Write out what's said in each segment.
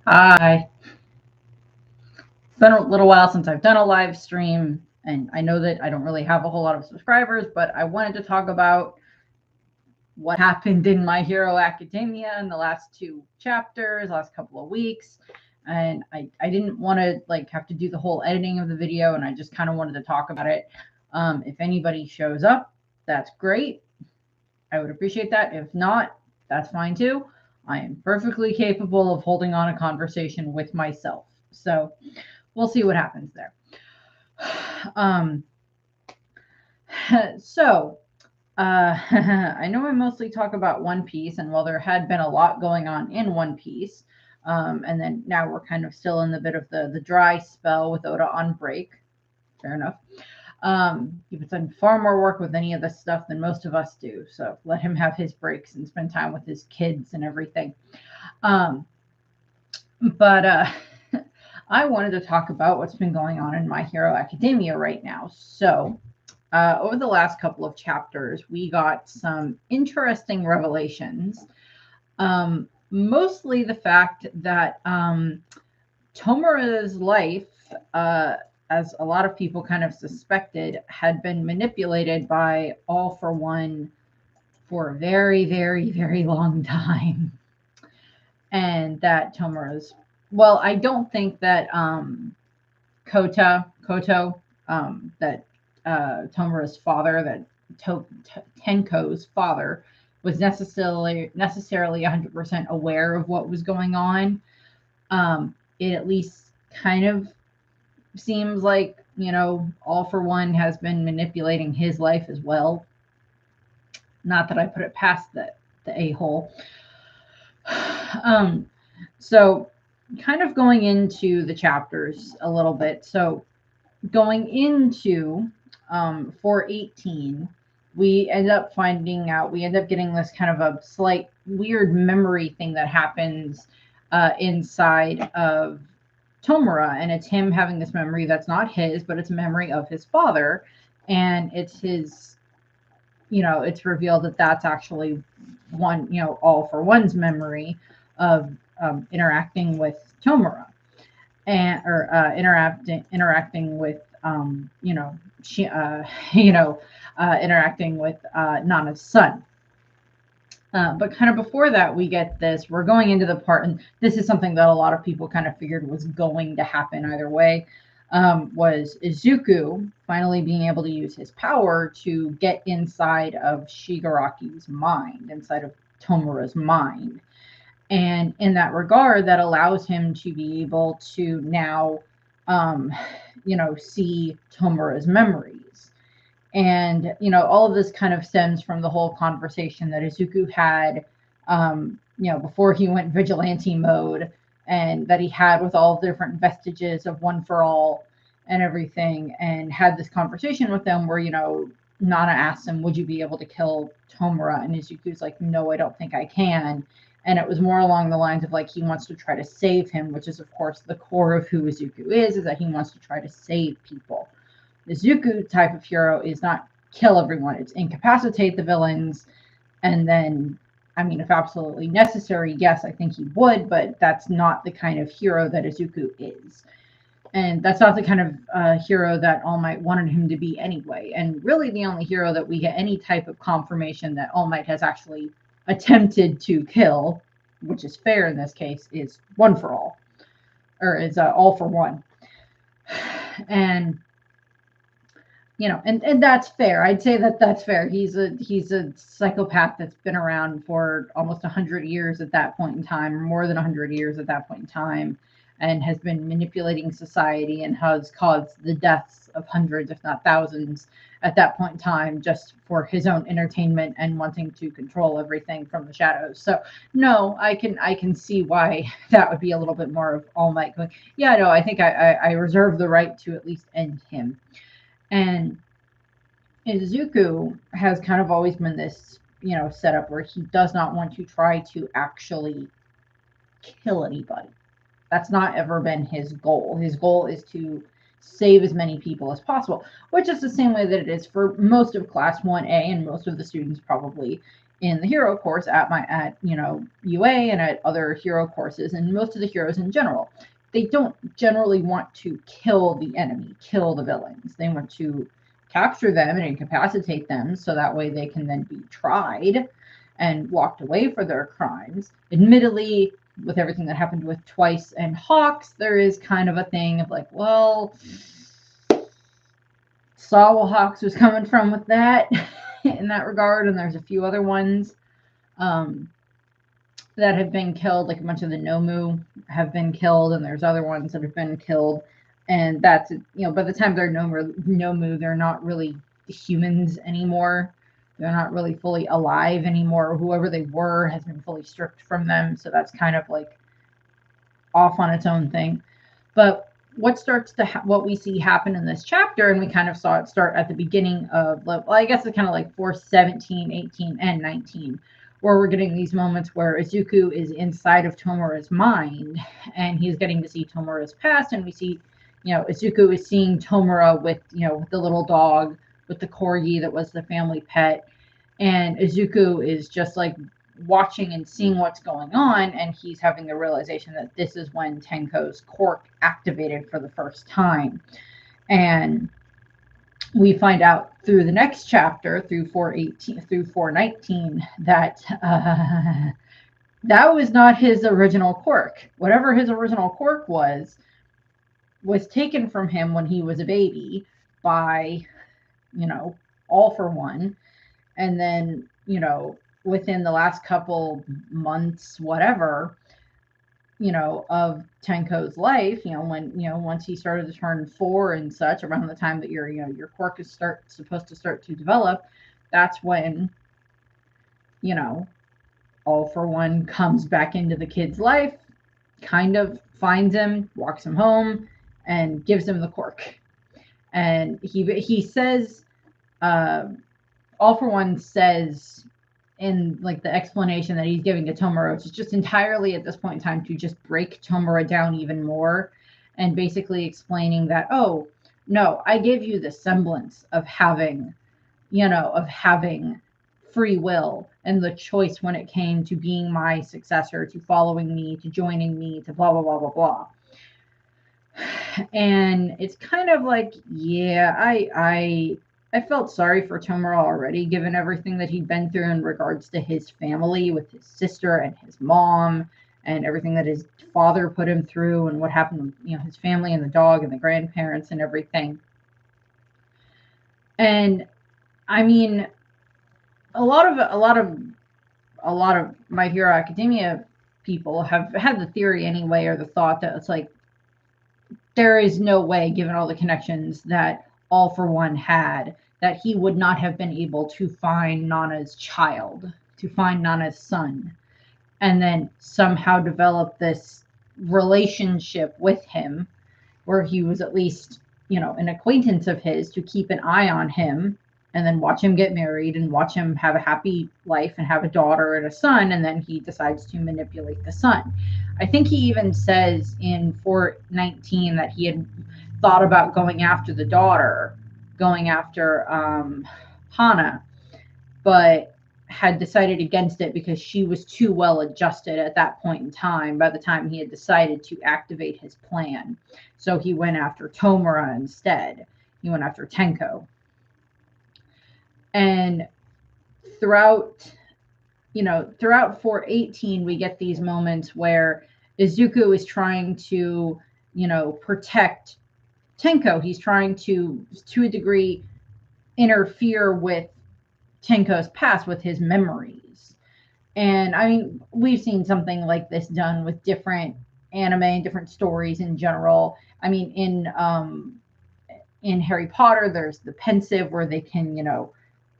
Hi. It's been a little while since I've done a live stream, and I know that I don't really have a whole lot of subscribers, but I wanted to talk about what happened in My Hero Academia in the last two chapters, last couple of weeks. And I didn't want to have to do the whole editing of the video, and I just kind of wanted to talk about it. If anybody shows up, that's great. I would appreciate that. If not, that's fine too. I am perfectly capable of holding on a conversation with myself. So we'll see what happens there. Um, so I know I mostly talk about One Piece, and while there had been a lot going on in One Piece, and then now we're kind of still in the bit of the dry spell with Oda on break. Fair enough. He's done far more work with any of this stuff than most of us do. So let him have his breaks and spend time with his kids and everything. But I wanted to talk about what's been going on in My Hero Academia right now. So over the last couple of chapters, we got some interesting revelations. Mostly the fact that Tomura's life, as a lot of people kind of suspected, had been manipulated by All for One for a very, very, very long time. And that Tomura's, well, I don't think that Koto, that Tomura's father, that Tenko's father, was necessarily 100% aware of what was going on. It at least kind of seems like, All for One has been manipulating his life as well. Not that I put it past the a-hole. So kind of going into the chapters a little bit. So going into 418, we end up getting this kind of a slight weird memory thing that happens inside of Tomura, and it's him having this memory that's not his, but it's a memory of his father, and it's his, it's revealed that that's actually one, All for One's memory of interacting with Tomura, and or interacting with interacting with Nana's son. But kind of before that, we're going into the part, and this is something that a lot of people kind of figured was going to happen either way, was Izuku finally being able to use his power to get inside of Shigaraki's mind, inside of Tomura's mind. And in that regard, that allows him to be able to now, see Tomura's memories. And, all of this kind of stems from the whole conversation that Izuku had, before he went vigilante mode, and that he had with all the different vestiges of One for All and everything, and had this conversation with them where, Nana asked him, would you be able to kill Tomura? And Izuku's like, no, I don't think I can. And it was more along the lines of he wants to try to save him, which is, of course, the core of who Izuku is that he wants to try to save people. The Izuku type of hero is not kill everyone. It's incapacitate the villains. And then, if absolutely necessary, yes, I think he would, but that's not the kind of hero that Izuku is. And that's not the kind of hero that All Might wanted him to be anyway. And really the only hero that we get any type of confirmation that All Might has actually attempted to kill, which is fair in this case, is One for All, or is All for One. And and that's fair. I'd say that that's fair. He's a psychopath that's been around for almost 100 years at that point in time, or more than 100 years at that point in time, and has been manipulating society and has caused the deaths of hundreds, if not thousands, at that point in time, just for his own entertainment and wanting to control everything from the shadows. So no, I can see why that would be a little bit more of All Might going, yeah, no, I think I reserve the right to at least end him. And Izuku has kind of always been this, setup where he does not want to try to actually kill anybody. That's not ever been his goal. His goal is to save as many people as possible, which is the same way that it is for most of Class 1A and most of the students probably in the hero course at UA and at other hero courses, and most of the heroes in general. They don't generally want to kill the enemy, kill the villains. They want to capture them and incapacitate them so that way they can then be tried and walked away for their crimes. Admittedly, with everything that happened with Twice and Hawks, there is kind of a thing of like, well, saw where Hawks was coming from with that in that regard, and there's a few other ones that have been killed, like a bunch of the Nomu have been killed, and there's other ones that have been killed, and that's, by the time they're Nomu, they're not really humans anymore. They're not really fully alive anymore. Whoever they were has been fully stripped from them, so that's kind of like off on its own thing. But what starts to what we see happen in this chapter, and we kind of saw it start at the beginning of, well, I guess it's kind of like 4:17, 18, and 19, where we're getting these moments where Izuku is inside of Tomura's mind, and he's getting to see Tomura's past, and we see, Izuku is seeing Tomura with, with the little dog, with the corgi that was the family pet, and Izuku is just like watching and seeing what's going on, and he's having the realization that this is when Tenko's quirk activated for the first time. And we find out through the next chapter, through 4:18 through 4:19, that that was not his original quirk. Whatever his original quirk was taken from him when he was a baby by, All For One. And then, within the last couple months, whatever, of Tenko's life, when, once he started to turn 4 and such, around the time that your quirk is supposed to start to develop, that's when, All For One comes back into the kid's life, kind of finds him, walks him home, and gives him the quirk. And he says, All For One says in like the explanation that he's giving to Tomura, which is just entirely at this point in time to just break Tomura down even more, and basically explaining that, oh no, I gave you the semblance of having free will and the choice when it came to being my successor, to following me, to joining me, to blah blah blah blah blah. And it's kind of like, yeah, I felt sorry for Tomura already, given everything that he'd been through in regards to his family with his sister and his mom, and everything that his father put him through, and what happened with, his family and the dog and the grandparents and everything. And I mean, a lot of My Hero Academia people have had the theory anyway, or the thought that it's like, there is no way, given all the connections that All For One had, that he would not have been able to find Nana's child, to find Nana's son, and then somehow develop this relationship with him where he was at least, an acquaintance of his, to keep an eye on him, and then watch him get married and watch him have a happy life and have a daughter and a son, and then he decides to manipulate the son. I think he even says in 4:19 that he had thought about going after the daughter, going after Hana, but had decided against it because she was too well adjusted at that point in time, by the time he had decided to activate his plan. So he went after Tomura instead. He went after Tenko. And throughout 4:18, we get these moments where Izuku is trying to, protect Tenko. He's trying to a degree, interfere with Tenko's past, with his memories. And I mean, we've seen something like this done with different anime and different stories in general. I mean, in Harry Potter, there's the pensive, where they can,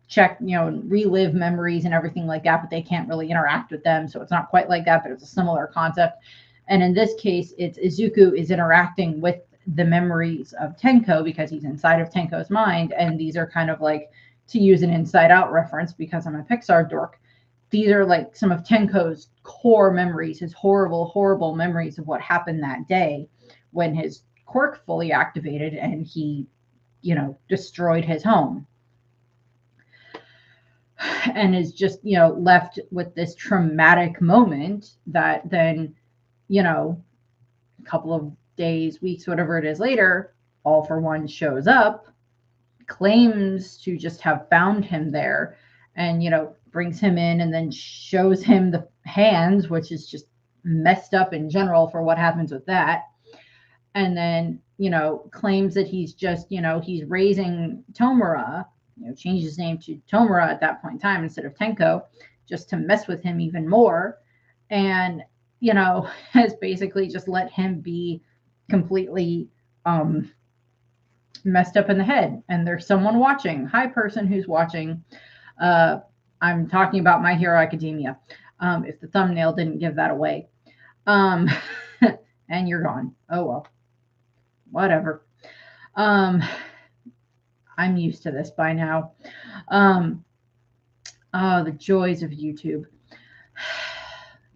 check, relive memories and everything like that, but they can't really interact with them. So it's not quite like that, but it's a similar concept. And in this case, it's Izuku is interacting with the memories of Tenko because he's inside of Tenko's mind. And these are kind of like, to use an Inside Out reference, because I'm a Pixar dork, these are like some of Tenko's core memories, his horrible, horrible memories of what happened that day when his quirk fully activated and he, destroyed his home. and is just, left with this traumatic moment that then, a couple of days, weeks, whatever it is later, All for One shows up, claims to just have found him there, and, brings him in and then shows him the hands, which is just messed up in general for what happens with that. And then, claims that he's just, he's raising Tomura, changed his name to Tomura at that point in time instead of Tenko, just to mess with him even more. And, has basically just let him be completely messed up in the head. And there's someone watching. Hi, person who's watching. I'm talking about My Hero Academia. If the thumbnail didn't give that away. And you're gone. Oh, well. Whatever. I'm used to this by now. Oh, the joys of YouTube.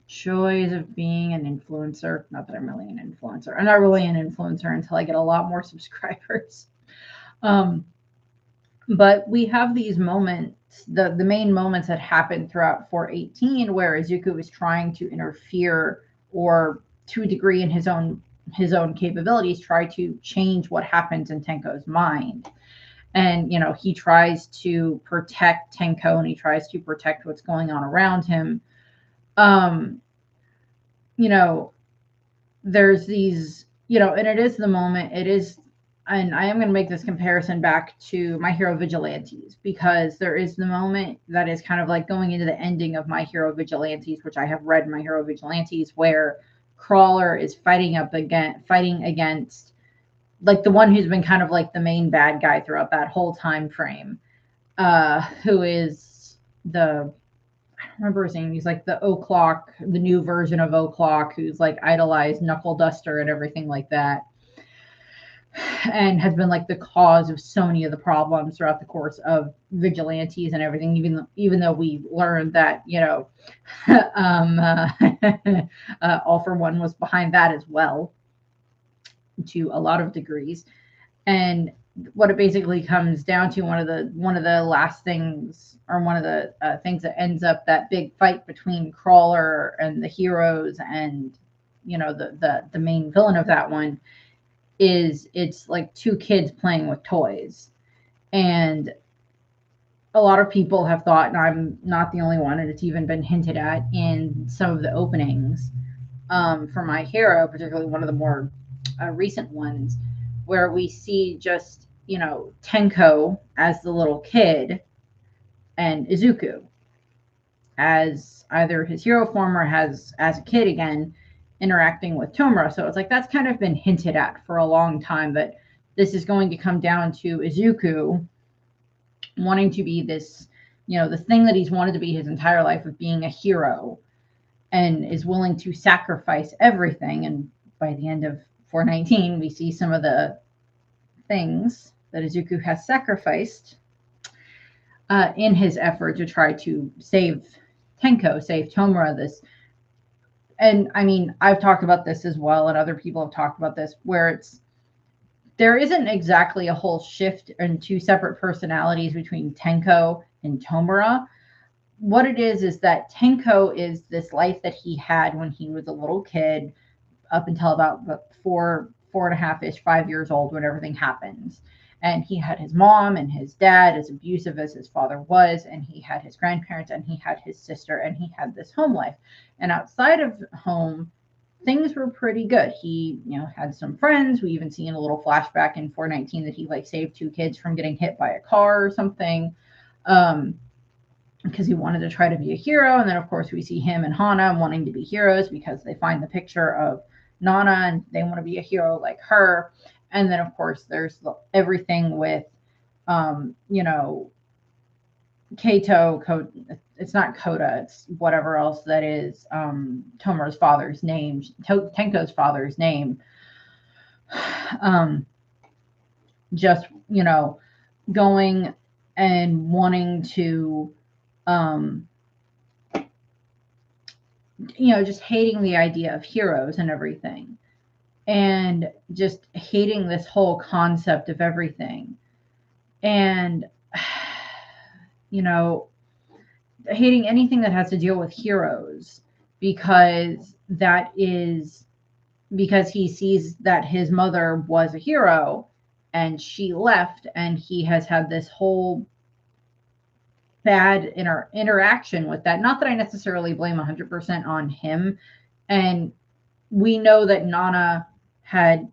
Joys of being an influencer. Not that I'm really an influencer. I'm not really an influencer until I get a lot more subscribers. But we have these moments, the main moments that happen throughout 418, where Izuku is trying to interfere, or to a degree in his own capabilities, try to change what happens in Tenko's mind. And, he tries to protect Tenko, and he tries to protect what's going on around him. There's these, and it is the moment, and I am going to make this comparison back to My Hero Vigilantes, because there is the moment that is kind of like going into the ending of My Hero Vigilantes, which I have read My Hero Vigilantes, where Crawler is fighting against like the one who's been kind of like the main bad guy throughout that whole time frame, who is I don't remember his name. He's like the O'Clock, the new version of O'Clock, who's like idolized Knuckle Duster and everything like that, and has been like the cause of so many of the problems throughout the course of Vigilantes and everything, even though we learned that, All for One was behind that as well, to a lot of degrees. And what it basically comes down to, one of the last things, or one of the things that ends up that big fight between Crawler and the heroes, and the main villain of that one, is it's like two kids playing with toys. And a lot of people have thought, and I'm not the only one, and it's even been hinted at in some of the openings for My Hero, particularly one of the more recent ones, where we see just, Tenko as the little kid and Izuku as either his hero form or as a kid again, interacting with Tomura. So it's like that's kind of been hinted at for a long time, that this is going to come down to Izuku wanting to be this, the thing that he's wanted to be his entire life, of being a hero, and is willing to sacrifice everything. And by the end of 419, we see some of the things that Izuku has sacrificed in his effort to try to save Tenko, save Tomura. And I mean, I've talked about this as well, and other people have talked about this, where there isn't exactly a whole shift in two separate personalities between Tenko and Tomura. What it is that Tenko is this life that he had when he was a little kid, up until about 4.5-ish, 5 years old, when everything happens. And he had his mom and his dad, as abusive as his father was, and he had his grandparents, and he had his sister, and he had this home life. And outside of home, things were pretty good. He, had some friends. We even see in a little flashback in 419 that he saved two kids from getting hit by a car or something, because he wanted to try to be a hero. And then of course we see him and Hana wanting to be heroes because they find the picture of Nana and they want to be a hero like her. And then of course there's everything with, Kato, it's not Koda, it's whatever else that is, Tomura's father's name, Tenko's father's name. Just, going and wanting to, just hating the idea of heroes and everything. And just hating this whole concept of everything. And, hating anything that has to deal with heroes, because he sees that his mother was a hero and she left, and he has had this whole bad interaction with that. Not that I necessarily blame 100% on him. And we know that Nana had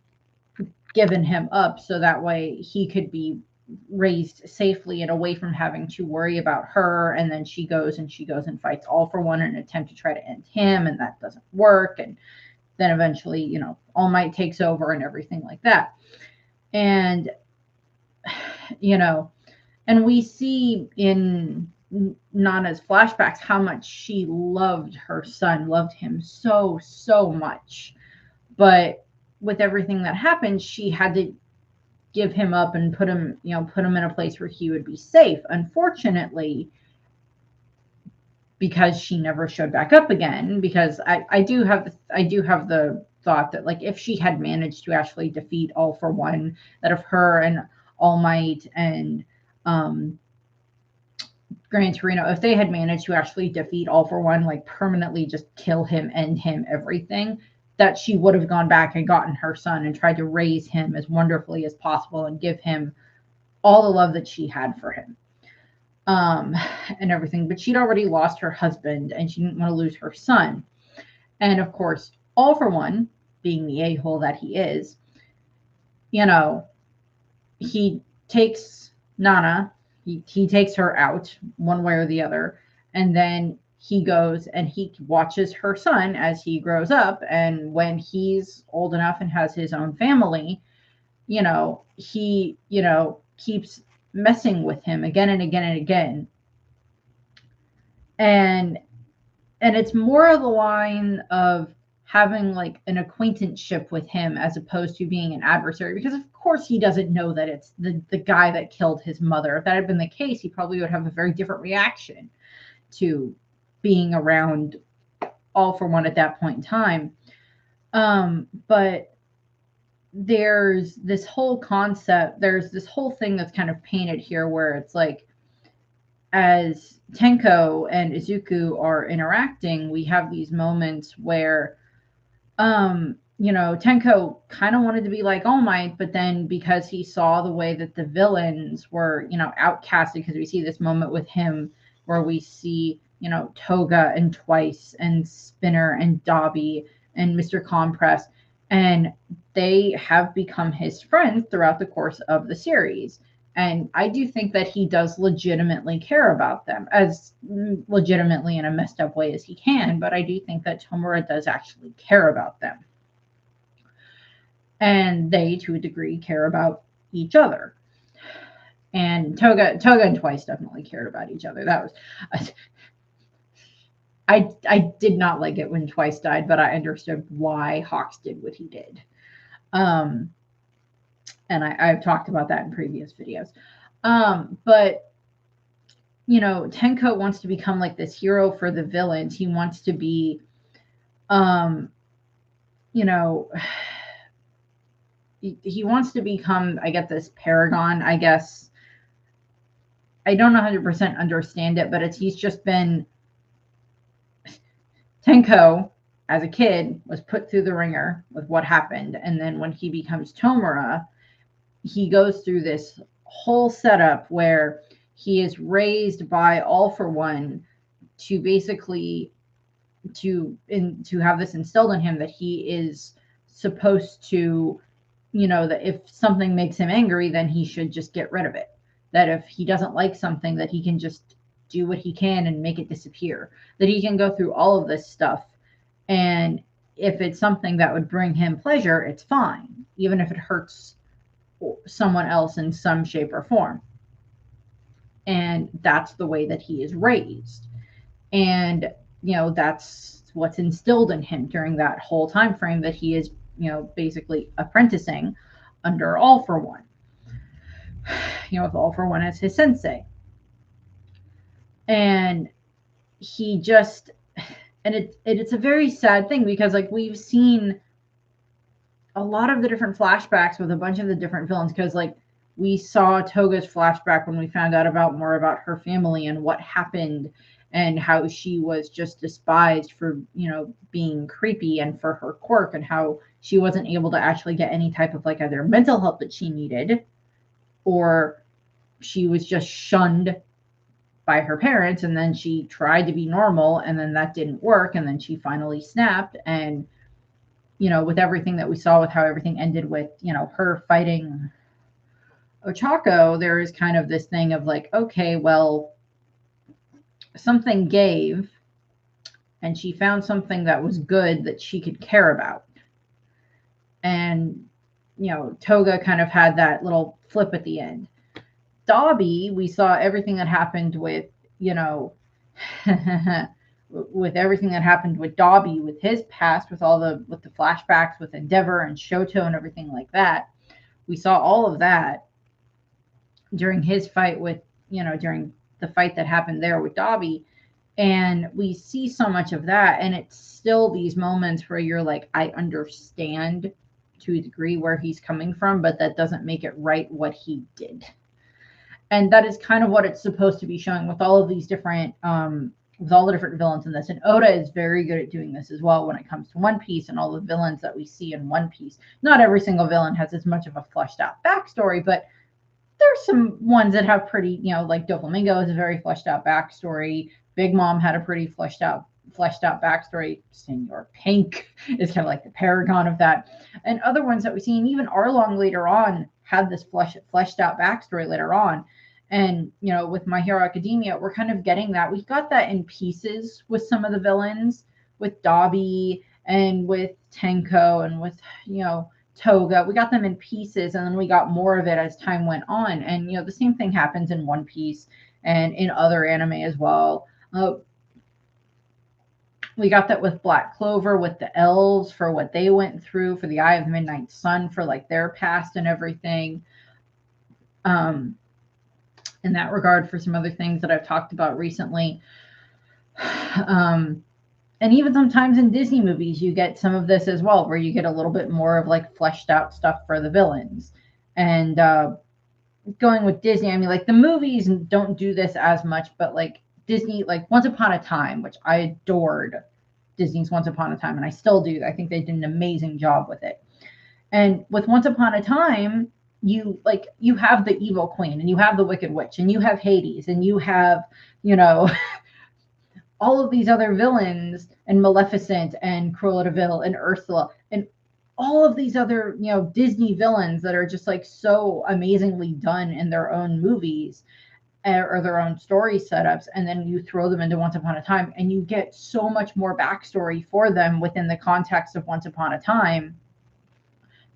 given him up so that way he could be raised safely and away from having to worry about her. And then she goes and fights All for One in an attempt to try to end him, and that doesn't work. And then eventually, you know, All Might takes over and everything like that. And, you know, and we see in Nana's flashbacks how much she loved her son, loved him so, so much. But with everything that happened, she had to give him up and put him in a place where he would be safe. Unfortunately, because she never showed back up again, because I do have the thought that, like, if she had managed to actually defeat All for One, that if her and All Might and Gran Torino, if they had managed to actually defeat All for One, like permanently just kill him, end him, everything, that she would have gone back and gotten her son and tried to raise him as wonderfully as possible and give him all the love that she had for him. And everything. But she'd already lost her husband and she didn't want to lose her son. And of course, All for One, being the a-hole that he is, you know, he takes Nana, he takes her out one way or the other, and then he goes and he watches her son as he grows up. And when he's old enough and has his own family, you know, he, you know, keeps messing with him again and again and again. And it's more of the line of having like an acquaintanceship with him as opposed to being an adversary, because of course he doesn't know that it's the guy that killed his mother. If that had been the case, he probably would have a very different reaction to being around All for One at that point in time. But there's this whole concept, there's this whole thing that's kind of painted here where it's like, as Tenko and Izuku are interacting, we have these moments where, you know, Tenko kind of wanted to be like All Might, but then because he saw the way that the villains were, you know, outcasted, because we see this moment with him where we see, you know, Toga and Twice and Spinner and Dobby and Mr. Compress, and they have become his friends throughout the course of the series. And I do think that he does legitimately care about them, as legitimately in a messed up way as he can. But I do think that Tomura does actually care about them. And they, to a degree, care about each other. And Toga and Twice definitely cared about each other. That was... I did not like it when Twice died, but I understood why Hawks did what he did. And I've talked about that in previous videos. But, you know, Tenko wants to become like this hero for the villains. He wants to be, you know, he wants to become, I get this paragon, I guess. I don't 100% understand it, but he's just been... Tenko, as a kid, was put through the ringer with what happened. And then when he becomes Tomura, he goes through this whole setup where he is raised by All for One to basically to have this instilled in him that he is supposed to, you know, that if something makes him angry, then he should just get rid of it. That if he doesn't like something, that he can just do what he can and make it disappear. That he can go through all of this stuff, and if it's something that would bring him pleasure, it's fine, even if it hurts someone else in some shape or form. And that's the way that he is raised. And, you know, that's what's instilled in him during that whole time frame that he is, you know, basically apprenticing under All for One. You know, with All for One as his sensei. And he just, and it's a very sad thing, because like we've seen a lot of the different flashbacks with a bunch of the different villains, because like We saw Toga's flashback when we found out about more about her family and what happened and how she was just despised for, being creepy and for her quirk, and how she wasn't able to actually get any type of like either mental help that she needed, or she was just shunned by her parents, and then she tried to be normal, and then that didn't work, and then she finally snapped. And with everything that we saw, with how everything ended with her fighting Ochako, there is kind of this thing of like, okay, well, something gave, and she found something that was good that she could care about. And Toga kind of had that little flip at the end. Dobby, we saw everything that happened with, with everything that happened with Dobby, with his past, with the flashbacks with Endeavor and Shoto and everything like that. We saw all of that during his fight with, during the fight that happened there with Dobby. And we see so much of that. And it's still these moments where you're like, I understand to a degree where he's coming from, but that doesn't make it right what he did. And that is kind of what it's supposed to be showing with all of these different, with all the different villains in this. And Oda is very good at doing this as well when it comes to One Piece and all the villains that we see in One Piece. Not every single villain has as much of a fleshed out backstory, but there's some ones that have pretty, like Doflamingo is a very fleshed out backstory. Big Mom had a pretty fleshed out backstory. Senor Pink is kind of like the paragon of that. And other ones that we see, and even Arlong later on had this fleshed out backstory later on. And, with My Hero Academia, we're kind of getting that. We got that in pieces with some of the villains, with Dobby and with Tenko and with, Toga. We got them in pieces, and then we got more of it as time went on. And, the same thing happens in One Piece and in other anime as well. We got that with Black Clover, with the elves, for what they went through, for the Eye of the Midnight Sun, for like their past and everything. In that regard, for some other things that I've talked about recently. And even sometimes in Disney movies, you get some of this as well, where you get a little bit more of like fleshed out stuff for the villains. And going with Disney, I mean, like the movies don't do this as much, but like Disney, like Once Upon a Time, which I adored Disney's Once Upon a Time, and I still do. I think they did an amazing job with it. And with Once Upon a Time, you have the evil queen, and you have the wicked witch, and you have Hades, and you have, all of these other villains, and Maleficent and Cruella de Vil and Ursula and all of these other, Disney villains that are just like so amazingly done in their own movies or their own story setups. And then you throw them into Once Upon a Time, and you get so much more backstory for them within the context of Once Upon a Time,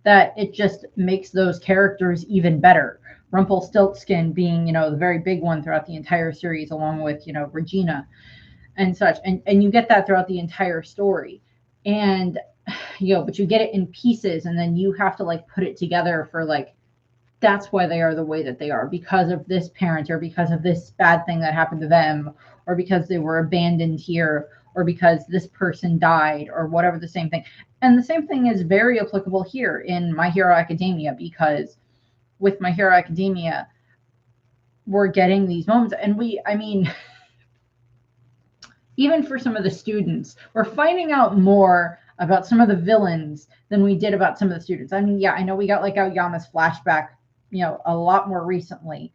that it just makes those characters even better. Rumpelstiltskin being, the very big one throughout the entire series, along with, Regina and such. And you get that throughout the entire story. And, but you get it in pieces, and then you have to like put it together for like, that's why they are the way that they are, because of this parent, or because of this bad thing that happened to them, or because they were abandoned here, or because this person died, or whatever, the same thing. And the same thing is very applicable here in My Hero Academia, because with My Hero Academia, we're getting these moments. And even for some of the students, we're finding out more about some of the villains than we did about some of the students. I mean, yeah, I know we got like Aoyama's flashback, a lot more recently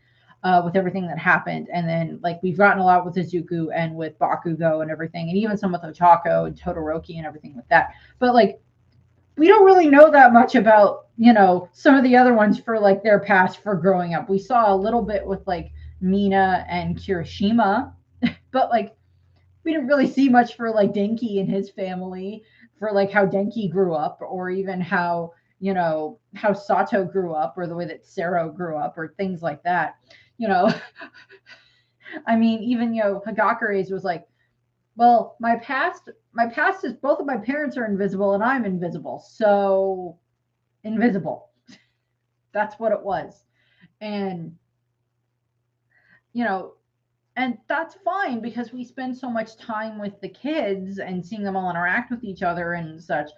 with everything that happened. And then like we've gotten a lot with Izuku and with Bakugo and everything, and even some with Ochako and Todoroki and everything like that. But like, we don't really know that much about, some of the other ones for like their past for growing up. We saw a little bit with like Mina and Kirishima, but like, we didn't really see much for like Denki and his family, for like how Denki grew up, or even how, how Sato grew up, or the way that Sero grew up, or things like that. I mean, even, Hagakure's was like, well, my past is both of my parents are invisible and I'm invisible. So invisible. That's what it was. And, and that's fine, because we spend so much time with the kids and seeing them all interact with each other and such.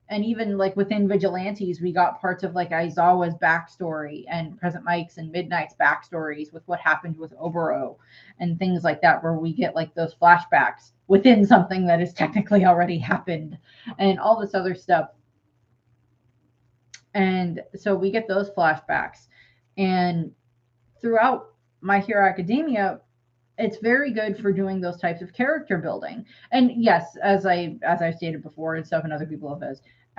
and even like within Vigilantes, we got parts of like Aizawa's backstory and Present Mike's and Midnight's backstories with what happened with Oboro and things like that, where we get like those flashbacks within something that has technically already happened and all this other stuff. And so we get those flashbacks. And throughout My Hero Academia, it's very good for doing those types of character building. And yes, as I've stated before and stuff, and other people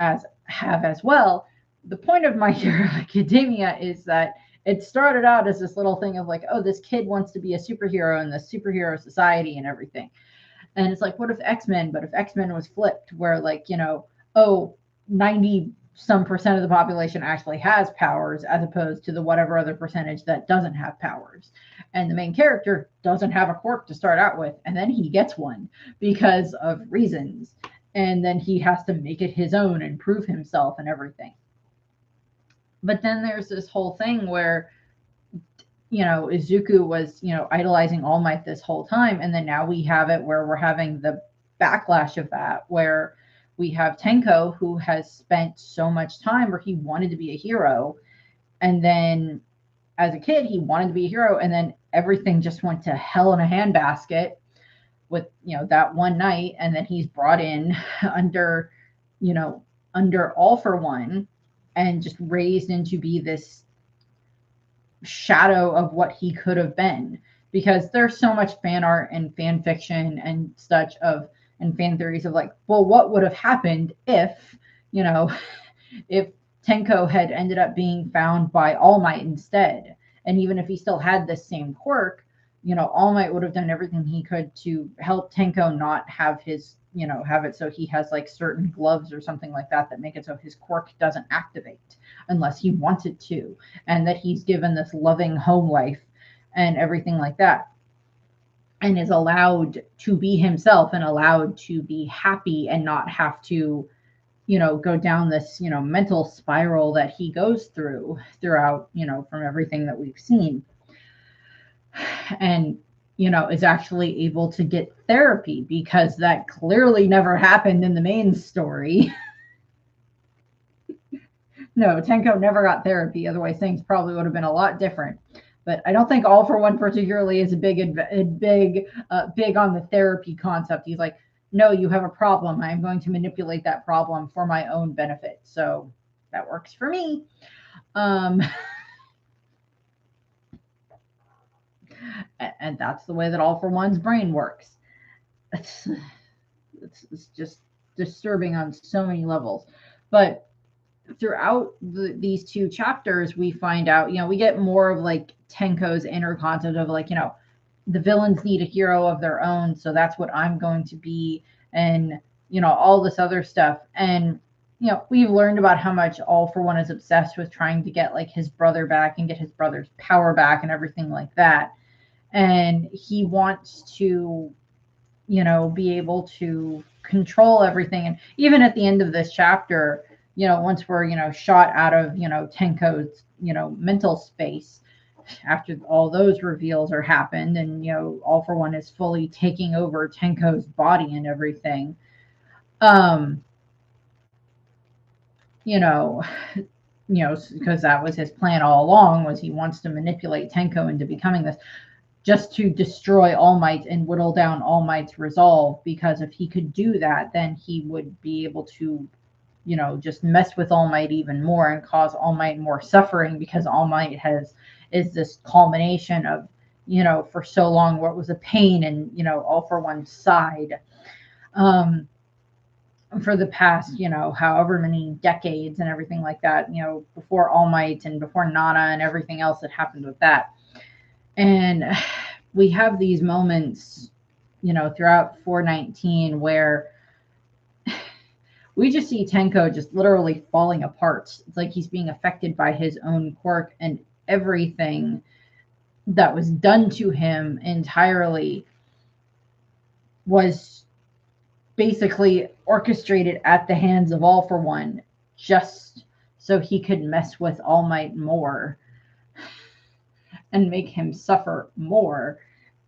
have as well, the point of My Hero Academia is that it started out as this little thing of like, oh, this kid wants to be a superhero in the superhero society and everything. And it's like, what if X-Men? But if X-Men was flipped, where like, you know, oh, 90 some percent of the population actually has powers, as opposed to the whatever other percentage that doesn't have powers. And the main character doesn't have a quirk to start out with, and then he gets one because of reasons. And then he has to make it his own and prove himself and everything. But then there's this whole thing where, you know, Izuku was, you know, idolizing All Might this whole time. And then now we have it where we're having the backlash of that, where we have Tenko, who has spent so much time where he wanted to be a hero. And then as a kid, he wanted to be a hero. And then everything just went to hell in a handbasket with, you know, that one night. And then he's brought in under, you know, under All for One and just raised into be this shadow of what he could have been, because there's so much fan art and fan fiction and such of and fan theories of like, well, what would have happened if, you know, if Tenko had ended up being found by All Might instead, and even if he still had this same quirk, you know, All Might would have done everything he could to help Tenko not have his, you know, have it so he has like certain gloves or something like that that make it so his quirk doesn't activate unless he wanted to, and that he's given this loving home life and everything like that, and is allowed to be himself and allowed to be happy and not have to, you know, go down this, you know, mental spiral that he goes throughout, you know, from everything that we've seen. And, you know, is actually able to get therapy, because that clearly never happened in the main story. No, Tenko never got therapy. Otherwise, things probably would have been a lot different. But I don't think All for One particularly is a big on the therapy concept. He's like, no, you have a problem. I'm going to manipulate that problem for my own benefit. So that works for me. And that's the way that All for One's brain works. It's just disturbing on so many levels. But throughout these two chapters, we find out, you know, we get more of like Tenko's inner concept of like, you know, the villains need a hero of their own, so that's what I'm going to be, and, you know, all this other stuff. And, you know, we've learned about how much All for One is obsessed with trying to get like his brother back and get his brother's power back and everything like that. And he wants to, you know, be able to control everything. And even at the end of this chapter, you know, once we're, you know, shot out of, you know, Tenko's, you know, mental space, after all those reveals are happened, and, you know, All for One is fully taking over Tenko's body and everything. You know, because that was his plan all along, was he wants to manipulate Tenko into becoming this, just to destroy All Might and whittle down All Might's resolve, because if he could do that, then he would be able to, you know, just mess with All Might even more and cause All Might more suffering, because All Might is this culmination of, you know, for so long what was a pain and, you know, All for One's side for the past, you know, however many decades and everything like that, you know, before All Might and before Nana and everything else that happened with that. And we have these moments, you know, throughout 419 where we just see Tenko just literally falling apart. It's like he's being affected by his own quirk, and everything that was done to him entirely was basically orchestrated at the hands of All for One, just so he could mess with All Might more and make him suffer more,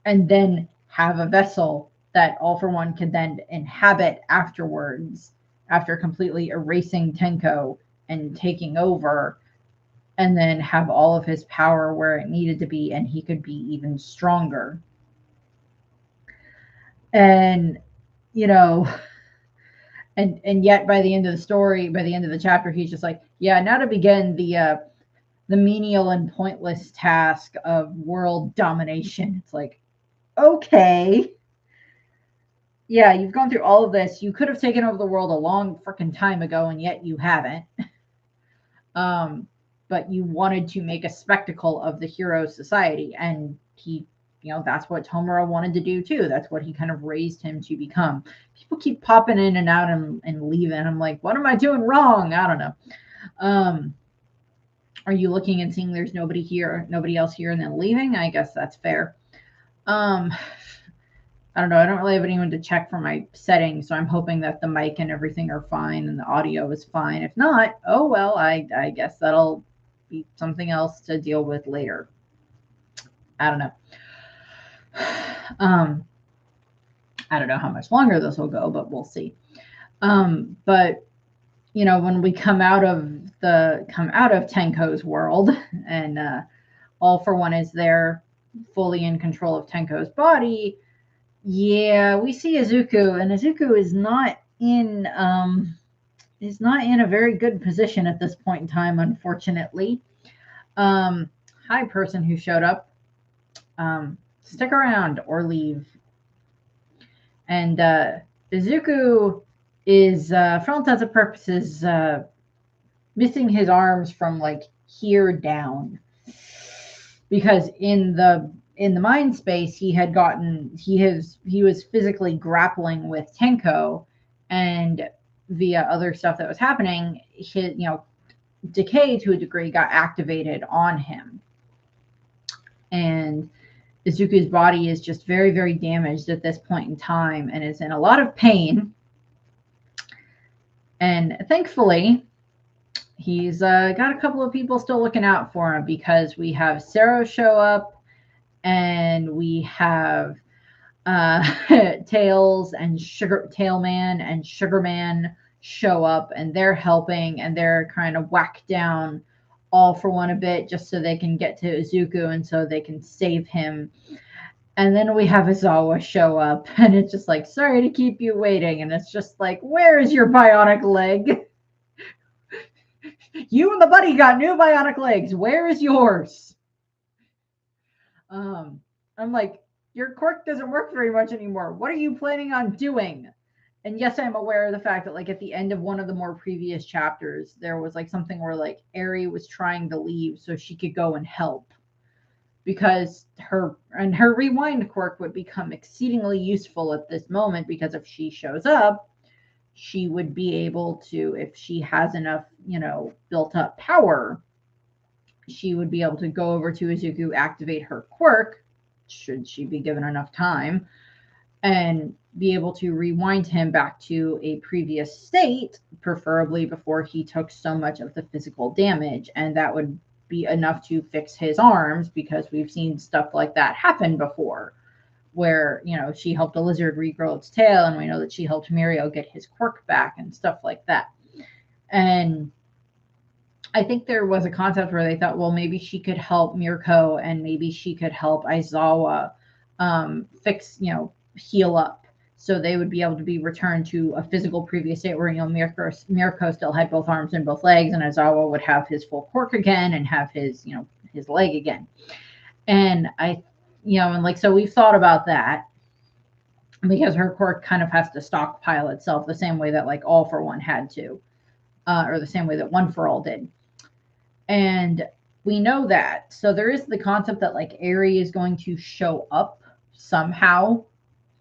and then have a vessel that All for One could then inhabit afterwards after completely erasing Tenko and taking over, and then have all of his power where it needed to be, and he could be even stronger. And, you know, and yet by the end of the story, by the end of the chapter, he's just like, yeah, now to begin the menial and pointless task of world domination. It's like, okay. Yeah, you've gone through all of this. You could have taken over the world a long freaking time ago, and yet you haven't. But you wanted to make a spectacle of the hero society, and he, you know, that's what Tomura wanted to do too. That's what he kind of raised him to become. People keep popping in and out and leaving. I'm like, what am I doing wrong? I don't know. Are you looking and seeing there's nobody here, nobody else here, and then leaving? I guess that's fair. I don't know. I don't really have anyone to check for my settings, so I'm hoping that the mic and everything are fine and the audio is fine. If not, oh well, I guess that'll be something else to deal with later. I don't know. I don't know how much longer this will go, but we'll see. But you know, when we come out of Tenko's world, and All for One is there, fully in control of Tenko's body. Yeah, we see Izuku, and Izuku is not in a very good position at this point in time, unfortunately. Hi, person who showed up. Stick around or leave. And Izuku is, for all intents and purposes, missing his arms from like here down, because in the mind space he was physically grappling with Tenko, and via other stuff that was happening, his, you know, decay to a degree got activated on him, and Izuku's body is just very, very damaged at this point in time and is in a lot of pain. And thankfully, he's got a couple of people still looking out for him, because we have Sero show up, and we have Tails and Tailman and Sugarman show up, and they're helping, and they're kind of whack down All for One a bit, just so they can get to Izuku and so they can save him. And then we have Aizawa show up, and it's just like, sorry to keep you waiting. And it's just like, where is your bionic leg? You and the buddy got new bionic legs. Where is yours? I'm like, your quirk doesn't work very much anymore. What are you planning on doing? And yes, I'm aware of the fact that, like, at the end of one of the more previous chapters, there was like something where like Eri was trying to leave so she could go and help, because her rewind quirk would become exceedingly useful at this moment, because if she shows up, she would be able to, if she has enough, you know, built up power, she would be able to go over to Izuku, activate her quirk, should she be given enough time, and be able to rewind him back to a previous state, preferably before he took so much of the physical damage. And that would be enough to fix his arms, because we've seen stuff like that happen before, where, you know, she helped a lizard regrow its tail, and we know that she helped Mirio get his quirk back and stuff like that. And I think there was a concept where they thought, well, maybe she could help Mirko, and maybe she could help Aizawa fix, you know, heal up, so they would be able to be returned to a physical previous state where, you know, Mirko still had both arms and both legs, and Aizawa would have his full quirk again and have his, you know, his leg again. And I, you know, and like, so we've thought about that, because her quirk kind of has to stockpile itself the same way that like All for One had to, or the same way that One for All did. And we know that. So there is the concept that like Eri is going to show up somehow.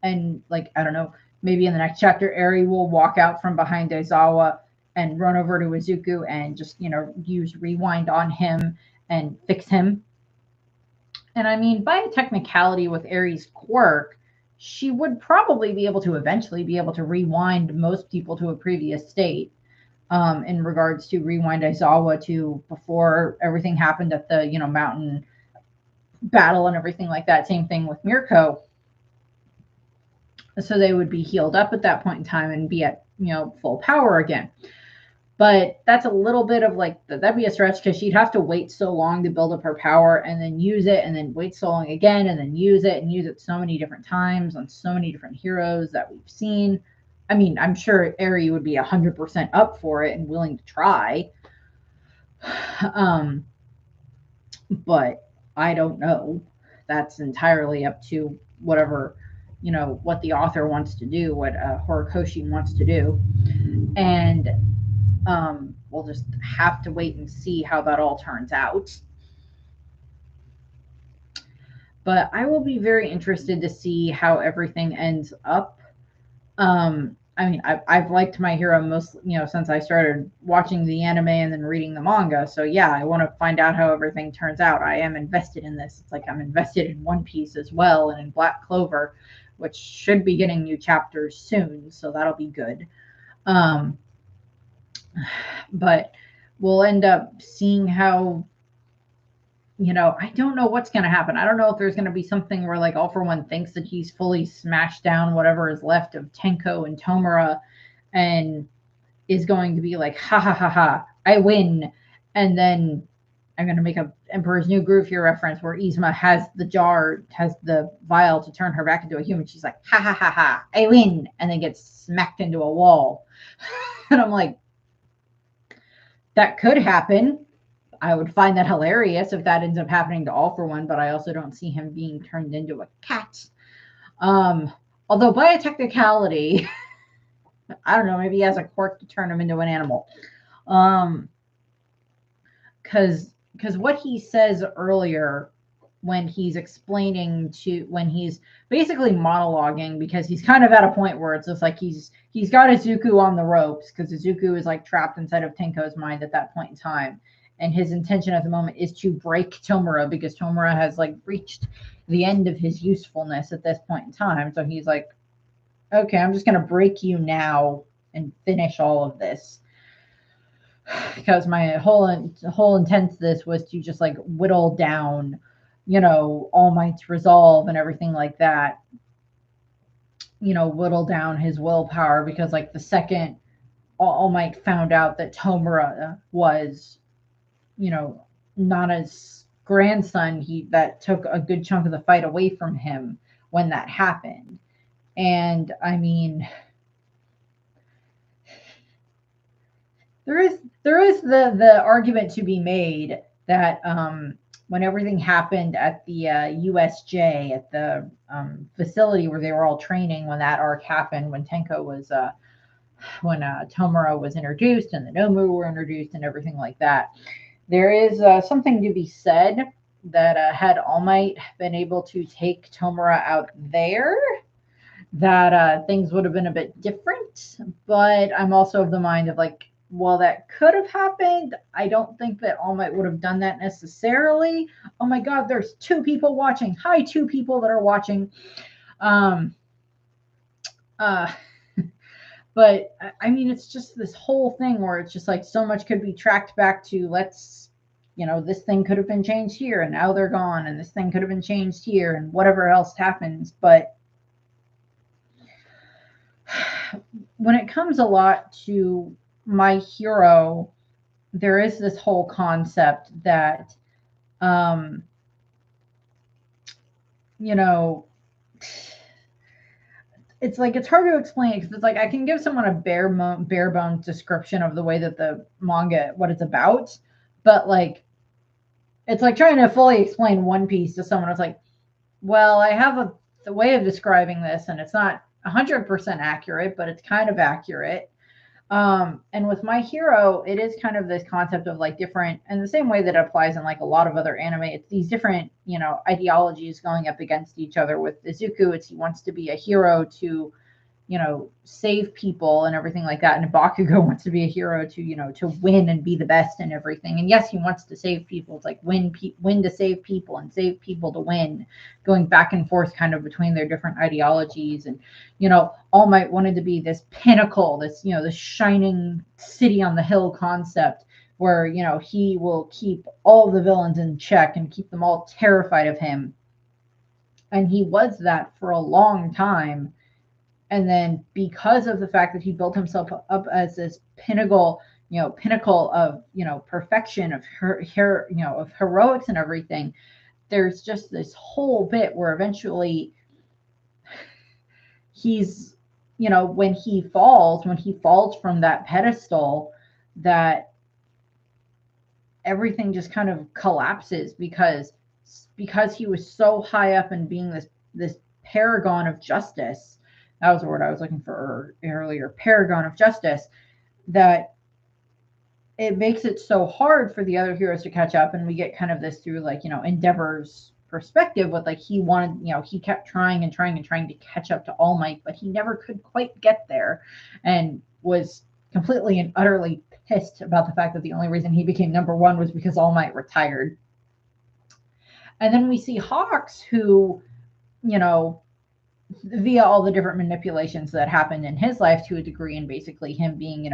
And like, I don't know, maybe in the next chapter, Eri will walk out from behind Aizawa and run over to Izuku and just, you know, use rewind on him and fix him. And I mean, by a technicality with Eri's quirk, she would probably be able to eventually be able to rewind most people to a previous state. In regards to rewind Aizawa to before everything happened at the, you know, mountain battle and everything like that. Same thing with Mirko. so they would be healed up at that point in time and be at, you know, full power again. But that's a little bit of like, that'd be a stretch because she'd have to wait so long to build up her power and then use it and then wait so long again and then use it so many different times on so many different heroes that we've seen. I mean, I'm sure Eri would be 100% up for it and willing to try. But I don't know. That's entirely up to whatever, you know, what the author wants to do, what Horikoshi wants to do. And we'll just have to wait and see how that all turns out. But I will be very interested to see how everything ends up. I mean, I've liked My Hero most, you know, since I started watching the anime and then reading the manga. So yeah, I want to find out how everything turns out. I am invested in this. It's like I'm invested in One Piece as well and in Black Clover, which should be getting new chapters soon. So that'll be good. But we'll end up seeing how, you know, I don't know what's going to happen. I don't know if there's going to be something where like All For One thinks that he's fully smashed down whatever is left of Tenko and Tomura and is going to be like, ha ha ha ha, I win. And then I'm going to make a Emperor's New Groove here reference where Izuma has the vial to turn her back into a human. She's like, ha ha ha ha, I win. And then gets smacked into a wall. And I'm like, that could happen. I would find that hilarious if that ends up happening to All For One, but I also don't see him being turned into a cat. Although by a technicality, I don't know, maybe he has a quirk to turn him into an animal. Because what he says earlier when he's explaining when he's basically monologuing, because he's kind of at a point where it's just like he's got Izuku on the ropes because Izuku is like trapped inside of Tenko's mind at that point in time. And his intention at the moment is to break Tomura because Tomura has like reached the end of his usefulness at this point in time. So he's like, okay, I'm just going to break you now and finish all of this. Because my whole intent to this was to just like whittle down, you know, All Might's resolve and everything like that. You know, whittle down his willpower because like the second All Might found out that Tomura was, you know, Nana's grandson, that took a good chunk of the fight away from him when that happened. And I mean, there is the argument to be made that when everything happened at the USJ, at the facility where they were all training, when that arc happened, when Tenko was when Tomura was introduced and the Nomu were introduced and everything like that, there is something to be said that had All Might been able to take Tomura out there, that things would have been a bit different. But I'm also of the mind of like, well, that could have happened. I don't think that All Might would have done that necessarily. Oh my God, there's 2 people watching. Hi, 2 people that are watching. But I mean, it's just this whole thing where it's just like so much could be tracked back to you know, this thing could have been changed here and now they're gone, and this thing could have been changed here and whatever else happens. But when it comes a lot to My Hero, there is this whole concept that, you know, it's like it's hard to explain because it's like I can give someone a bare bones description of the way that the manga, what it's about, but like it's like trying to fully explain One Piece to someone. It's like, well, I have a way of describing this, and it's not 100% accurate, but it's kind of accurate. And with My Hero, it is kind of this concept of like different, and the same way that it applies in like a lot of other anime, it's these different, you know, ideologies going up against each other. With Izuku, he wants to be a hero to, you know, save people and everything like that. And Bakugo wants to be a hero to, you know, to win and be the best and everything. And yes, he wants to save people. It's like win to save people and save people to win, going back and forth kind of between their different ideologies. And, you know, All Might wanted to be this pinnacle, this, you know, this shining city on the hill concept where, you know, he will keep all the villains in check and keep them all terrified of him. And he was that for a long time. And then because of the fact that he built himself up as this pinnacle, pinnacle of, perfection, of of heroics and everything, there's just this whole bit where eventually he's, when he falls from that pedestal, that everything just kind of collapses because he was so high up in being this paragon of justice. That was the word I was looking for earlier, paragon of justice, that it makes it so hard for the other heroes to catch up. And we get kind of this through, like, Endeavor's perspective with, like, he wanted, he kept trying and trying and trying to catch up to All Might, but he never could quite get there, and was completely and utterly pissed about the fact that the only reason he became number one was because All Might retired. And then we see Hawks, who, via all the different manipulations that happened in his life to a degree, and basically him being,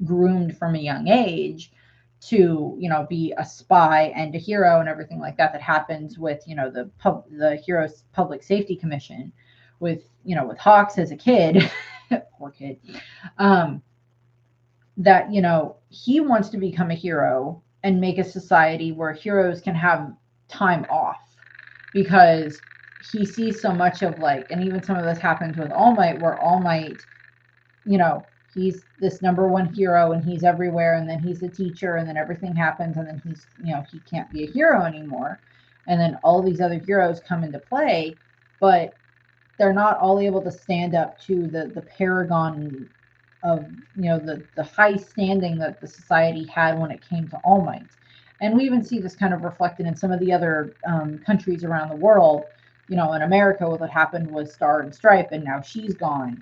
groomed from a young age to, be a spy and a hero and everything like that happens with, the Heroes Public Safety Commission, with, with Hawks as a kid, poor kid, that, he wants to become a hero and make a society where heroes can have time off, because he sees so much of, like, and even some of this happens with All Might, where All Might, he's this number one hero and he's everywhere, and then he's a teacher, and then everything happens, and then he's, he can't be a hero anymore. And then all these other heroes come into play, but they're not all able to stand up to the paragon of, the high standing that the society had when it came to All Might. And we even see this kind of reflected in some of the other countries around the world. In America, what happened was Star and Stripe, and now she's gone.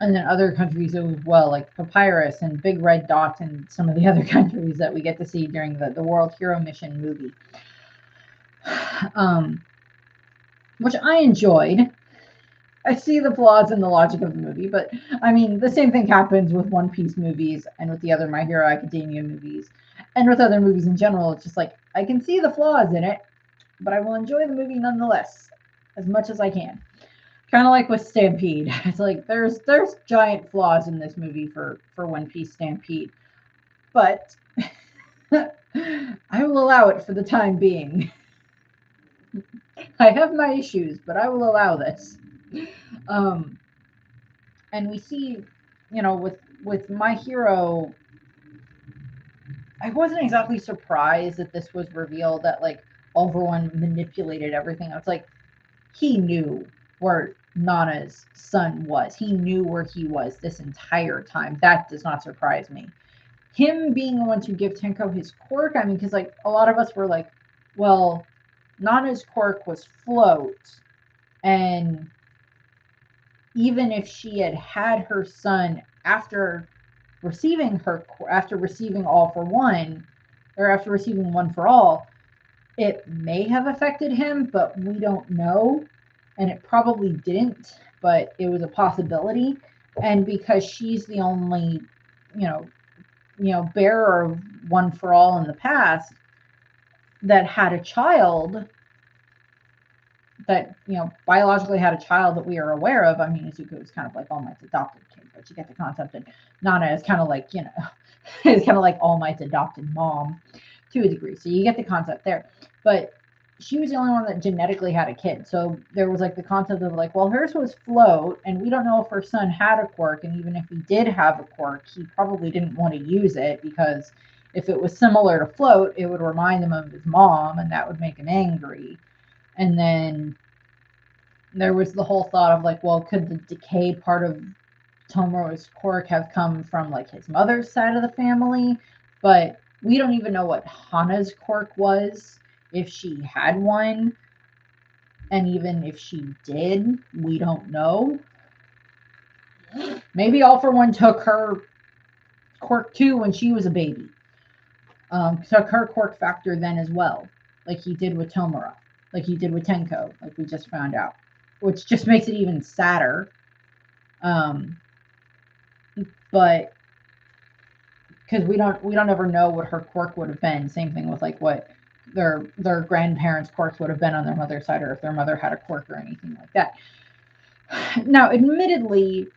And then other countries as well, like Papyrus and Big Red Dot, and some of the other countries that we get to see during the World Hero Mission movie, which I enjoyed. I see the flaws in the logic of the movie, but I mean, the same thing happens with One Piece movies and with the other My Hero Academia movies, and with other movies in general. It's just like, I can see the flaws in it, but I will enjoy the movie nonetheless, as much as I can. Kind of like with Stampede. It's like, there's giant flaws in this movie for One Piece Stampede, but I will allow it for the time being. I have my issues, but I will allow this. And we see, with My Hero, I wasn't exactly surprised that this was revealed, that, like, All-For One manipulated everything. I was like, he knew where Nana's son was. He knew where he was this entire time. That does not surprise me. Him being the one to give Tenko his quirk, I mean, because, like, a lot of us were like, well, Nana's quirk was float, and even if she had her son after receiving All for One, or after receiving One for All, it may have affected him, but we don't know. And it probably didn't, but it was a possibility. And because she's the only, bearer of One for All in the past that had a child, that, biologically had a child that we are aware of. I mean, Izuku is kind of like All Might's adopted kid, but you get the concept. And Nana is kind of like, is kind of like All Might's adopted mom to a degree. So you get the concept there. But she was the only one that genetically had a kid. So there was, like, the concept of, like, well, hers was float, and we don't know if her son had a quirk. And even if he did have a quirk, he probably didn't want to use it, because if it was similar to float, it would remind him of his mom, and that would make him angry. And then there was the whole thought of, like, well, could the decay part of Tomoro's quirk have come from, like, his mother's side of the family? But we don't even know what Hana's quirk was, if she had one. And even if she did, we don't know. Maybe All for One took her quirk too when she was a baby. Took her quirk factor then as well, like he did with Tomura, like he did with Tenko, like we just found out, which just makes it even sadder. But because we don't ever know what her quirk would have been. Same thing with, like, what their grandparents' quirks would have been on their mother's side, or if their mother had a quirk or anything like that. Now, admittedly,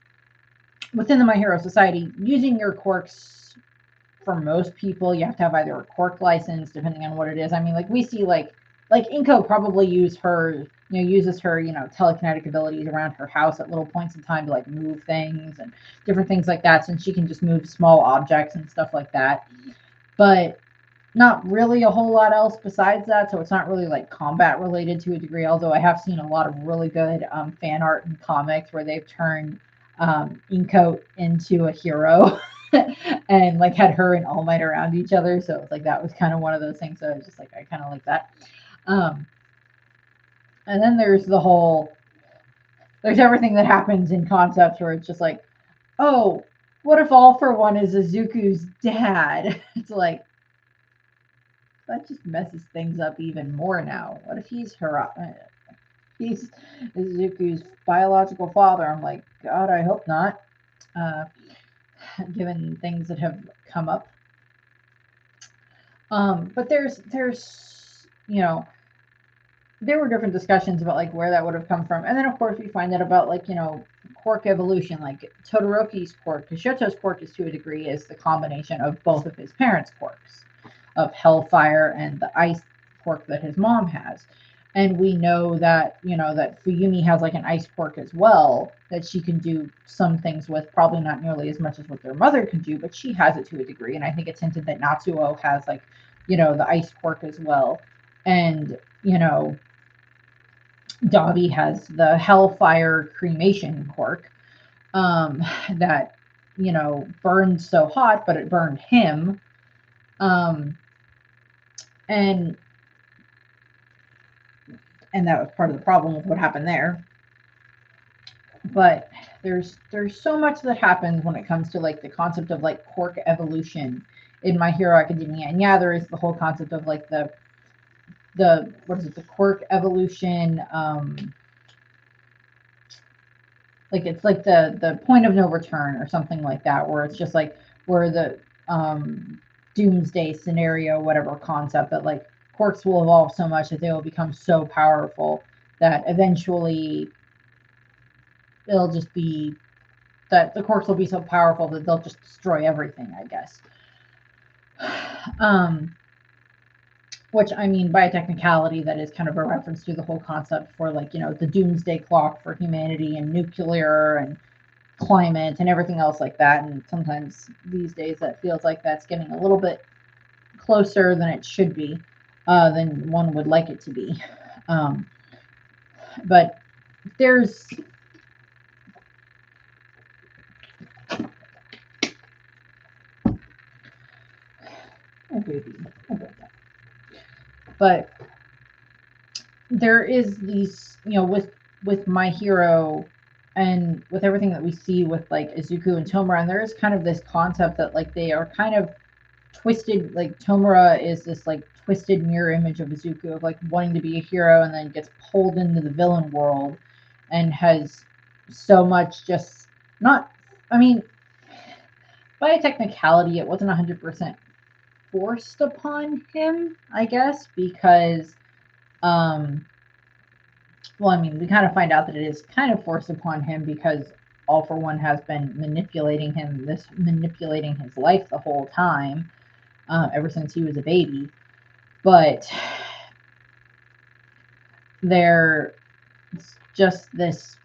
within the My Hero Society, using your quirks, for most people, you have to have either a quirk license, depending on what it is. I mean, like we see, like Inko probably uses her telekinetic abilities around her house at little points in time to like move things and different things like that, since she can just move small objects and stuff like that. But not really a whole lot else besides that, so it's not really like combat related to a degree, although I have seen a lot of really good fan art and comics where they've turned Inko into a hero and like had her and All Might around each other, so it's like that was kind of one of those things that I was just like, I kind of like that. And then there's everything that happens in concepts where it's just like, oh, what if All for One is Izuku's dad? It's like, that just messes things up even more now. What if he's Izuku's biological father? I'm like, God, I hope not. Given things that have come up. But there's there were different discussions about like where that would have come from, and then of course we find out about like quirk evolution, like Todoroki's quirk, because Shoto's quirk is to a degree is the combination of both of his parents' quirks, of Hellfire and the ice quirk that his mom has. And we know that that Fuyumi has like an ice quirk as well that she can do some things with, probably not nearly as much as what their mother can do, but she has it to a degree. And I think it's hinted that Natsuo has like the ice quirk as well. And Dabi has the Hellfire cremation quirk that burned so hot, but it burned him. And that was part of the problem with what happened there. But there's so much that happens when it comes to like the concept of like quirk evolution in My Hero Academia. And yeah, there is the whole concept of like the what is it, the quirk evolution, like it's like the point of no return or something like that, where it's just like where the doomsday scenario, whatever concept, that like quirks will evolve so much that they will become so powerful that eventually it'll just be that the quirks will be so powerful that they'll just destroy everything, I guess. Which, I mean, by a technicality, that is kind of a reference to the whole concept for like the doomsday clock for humanity and nuclear and climate and everything else like that. And sometimes these days that feels like that's getting a little bit closer than it should be, than one would like it to be. But there's but there is these, with My Hero and with everything that we see with like Izuku and Tomura, and there is kind of this concept that like they are kind of twisted, like Tomura is this like twisted mirror image of Izuku, of like wanting to be a hero and then gets pulled into the villain world and has so much just not, I mean, by a technicality, it wasn't 100% forced upon him, I guess, because well, I mean, we kind of find out that it is kind of forced upon him because All for One has been manipulating his life the whole time, ever since he was a baby. But there's just this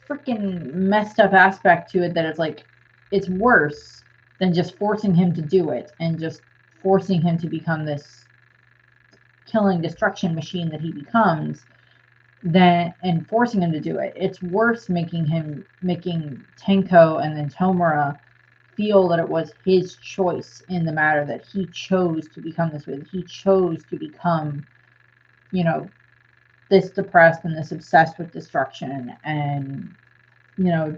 freaking messed up aspect to it that it's like, it's worse than just forcing him to do it and just forcing him to become this killing destruction machine that he becomes, and forcing him to do it. It's worse making Tenko and then Tomura feel that it was his choice in the matter, that he chose to become this way, that he chose to become, this depressed and this obsessed with destruction and,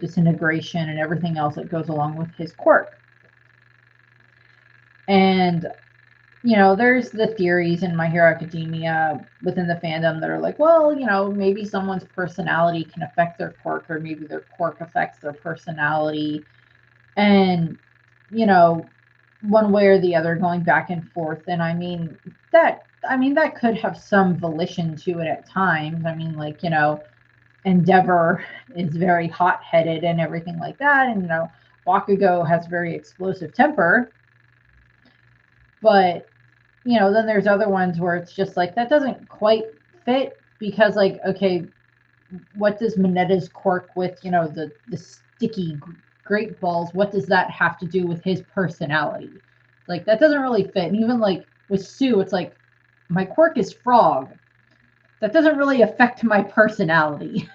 disintegration and everything else that goes along with his quirk. And there's the theories in My Hero Academia within the fandom that are like, well, maybe someone's personality can affect their quirk, or maybe their quirk affects their personality. And, one way or the other, going back and forth. And I mean, that could have some volition to it at times. I mean, like, Endeavor is very hot-headed and everything like that, and Bakugo has very explosive temper. But then there's other ones where it's just like that doesn't quite fit, because like, okay, what does Minetta's quirk with the sticky great balls, what does that have to do with his personality? Like, that doesn't really fit. And even like with Sue, it's like, my quirk is frog, that doesn't really affect my personality.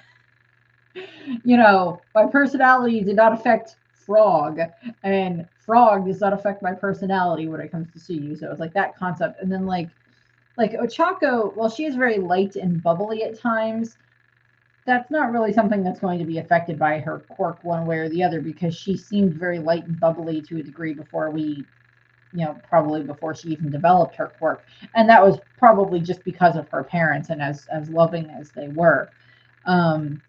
My personality did not affect frog, and frog does not affect my personality when it comes to Suyu. So it's like that concept. And then like Ochako, well, she is very light and bubbly at times. That's not really something that's going to be affected by her quirk one way or the other, because she seemed very light and bubbly to a degree before we, probably before she even developed her quirk. And that was probably just because of her parents and as loving as they were. And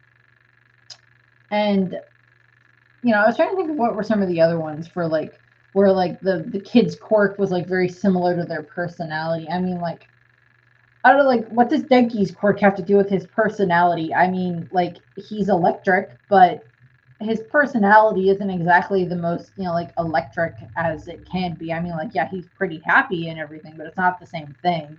I was trying to think of what were some of the other ones for like, where like the kid's quirk was like very similar to their personality. I mean, like, I don't know, like, what does Denki's quirk have to do with his personality? I mean, like, he's electric, but his personality isn't exactly the most, like, electric as it can be. I mean, like, yeah, he's pretty happy and everything, but it's not the same thing.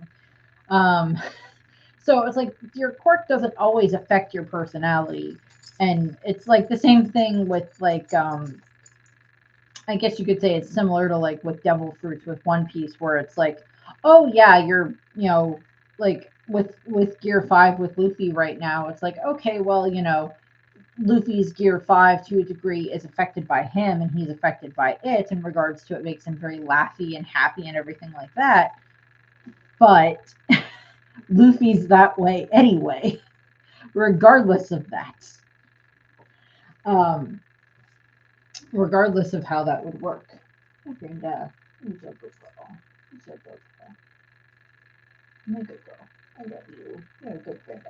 So it's like, your quirk doesn't always affect your personality. And it's like the same thing with like, I guess you could say it's similar to like with Devil Fruits with One Piece, where it's like, oh yeah, you're, like with Gear 5 with Luffy right now, it's like, okay, well, Luffy's Gear 5 to a degree is affected by him, and he's affected by it in regards to it makes him very laughy and happy and everything like that. But Luffy's that way anyway, regardless of that. Regardless of how that would work. And he's a good girl. He's a good girl. I'm a good girl. I love you. You're a good friend.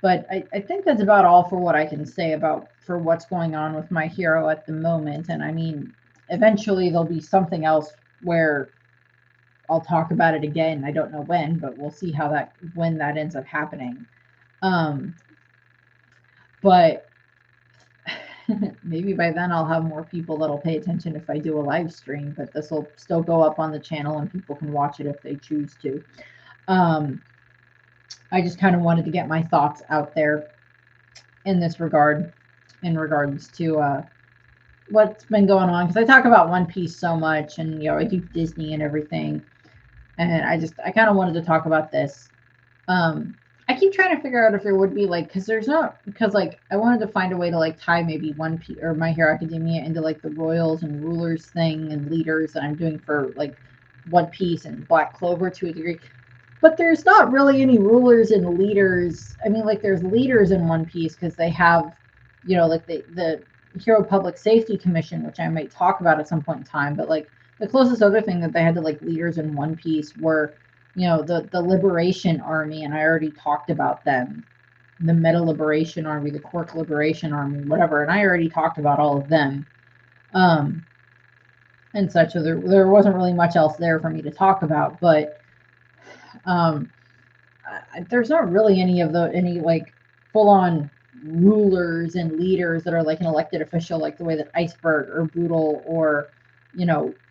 But I think that's about all for what I can say for what's going on with my hero at the moment. And I mean, eventually there'll be something else where I'll talk about it again. I don't know when, but we'll see when that ends up happening. But maybe by then I'll have more people that'll pay attention if I do a live stream, but this will still go up on the channel and people can watch it if they choose to. I just kind of wanted to get my thoughts out there in this regard, in regards to what's been going on, because I talk about One Piece so much, and I do Disney and everything, and I kind of wanted to talk about this. I keep trying to figure out if there would be like, because like I wanted to find a way to like tie maybe One Piece or My Hero Academia into like the royals and rulers thing and leaders that I'm doing for like One Piece and Black Clover to a degree. But there's not really any rulers and leaders. I mean, like, there's leaders in One Piece because they have, like the Hero Public Safety Commission, which I might talk about at some point in time. But like the closest other thing that they had to like leaders in One Piece were, the Liberation Army, and I already talked about them. The Meta Liberation Army, the Quark Liberation Army, whatever, and I already talked about all of them. And such. So there wasn't really much else there for me to talk about, but there's not really any like full-on rulers and leaders that are like an elected official, like the way that Iceberg or Boodle or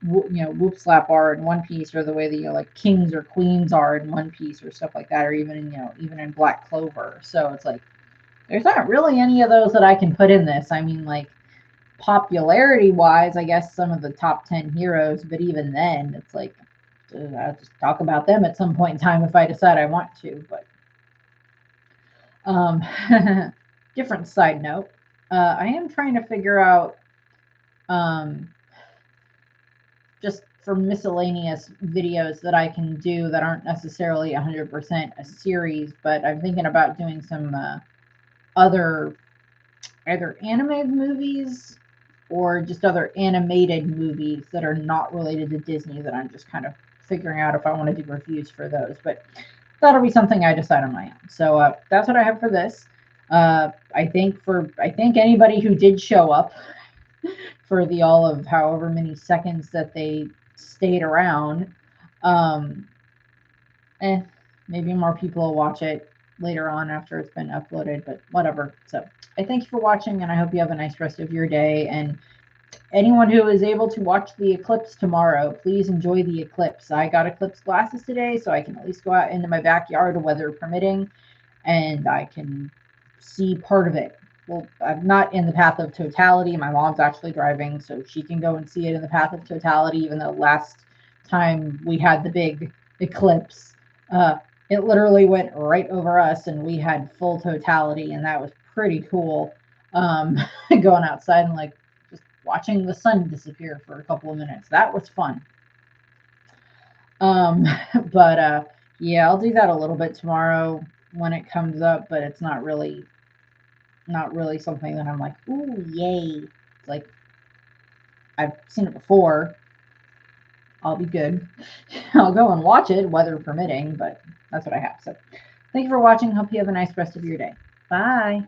Whoop Slap are in One Piece, or the way that like kings or queens are in One Piece or stuff like that, or even in Black Clover. So it's like there's not really any of those that I can put in this. I mean, like, popularity wise, I guess some of the top 10 heroes, but even then it's like I'll just talk about them at some point in time if I decide I want to. But different side note, I am trying to figure out just for miscellaneous videos that I can do that aren't necessarily 100% a series, but I'm thinking about doing some other either animated movies or just other animated movies that are not related to Disney, that I'm just kind of figuring out if I want to do reviews for those. But that'll be something I decide on my own. So that's what I have for this. I think anybody who did show up for the all of however many seconds that they stayed around, maybe more people will watch it. later on after it's been uploaded, but whatever. So I thank you for watching, and I hope you have a nice rest of your day. And anyone who is able to watch the eclipse tomorrow, please enjoy the eclipse. I got eclipse glasses today, so I can at least go out into my backyard, weather permitting, and I can see part of it. Well, I'm not in the path of totality. My mom's actually driving, so she can go and see it in the path of totality, even though last time we had the big eclipse, it literally went right over us and we had full totality, and that was pretty cool. Going outside and like just watching the sun disappear for a couple of minutes. That was fun. But yeah, I'll do that a little bit tomorrow when it comes up, but it's not really something that I'm like, ooh, yay. It's like I've seen it before. I'll be good. I'll go and watch it, weather permitting, but that's what I have. So thank you for watching. Hope you have a nice rest of your day. Bye.